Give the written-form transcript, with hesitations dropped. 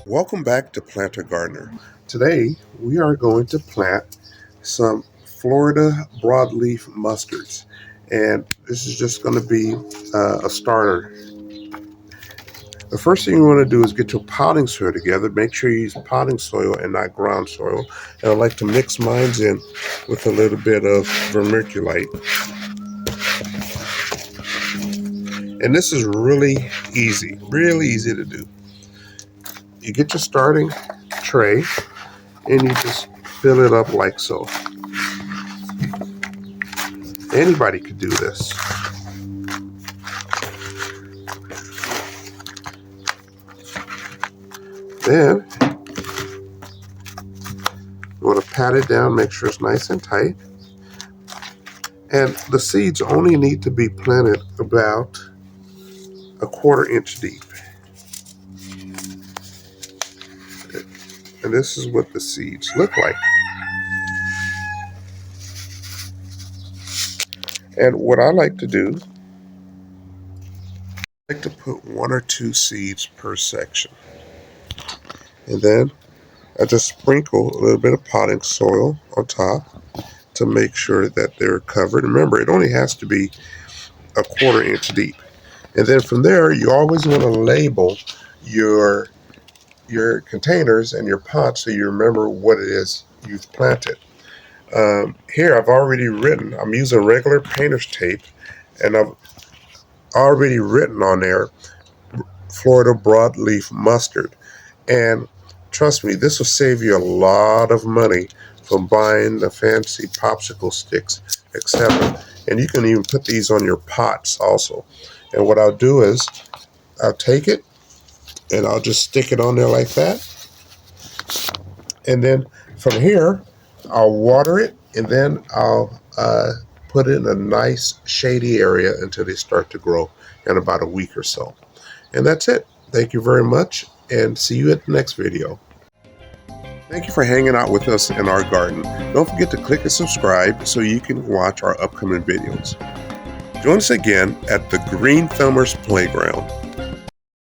Welcome back to Planter Gardener. Today we are going to plant some Florida broadleaf mustards, and this is just going to be a starter. The first thing you want to do is get your potting soil together. Make sure you use potting soil and not ground soil. And I like to mix mine in with a little bit of vermiculite. And this is really easy to do. You get your starting tray and you just fill it up like so. Anybody could do this. Then you want to pat it down, make sure it's nice and tight. And the seeds only need to be planted about a 1/4 inch deep. And this is what the seeds look like. And what I like to do, I like to put 1 or 2 seeds per section. And then I just sprinkle a little bit of potting soil on top to make sure that they're covered. Remember, it only has to be a 1/4 inch deep. And then from there, you always want to label your containers and your pots so you remember what it is you've planted. Here I've already written, I'm using regular painter's tape, and I've already written on there Florida broadleaf mustard. And trust me, this will save you a lot of money from buying the fancy popsicle sticks, etc. And you can even put these on your pots also. And what I'll do is I'll take it and I'll just stick it on there like that. And then from here, I'll water it, and then I'll put it in a nice shady area until they start to grow in about a week or so. And that's it. Thank you very much, and see you at the next video. Thank you for hanging out with us in our garden. Don't forget to click and subscribe so you can watch our upcoming videos. Join us again at the Green Thumbers Playground.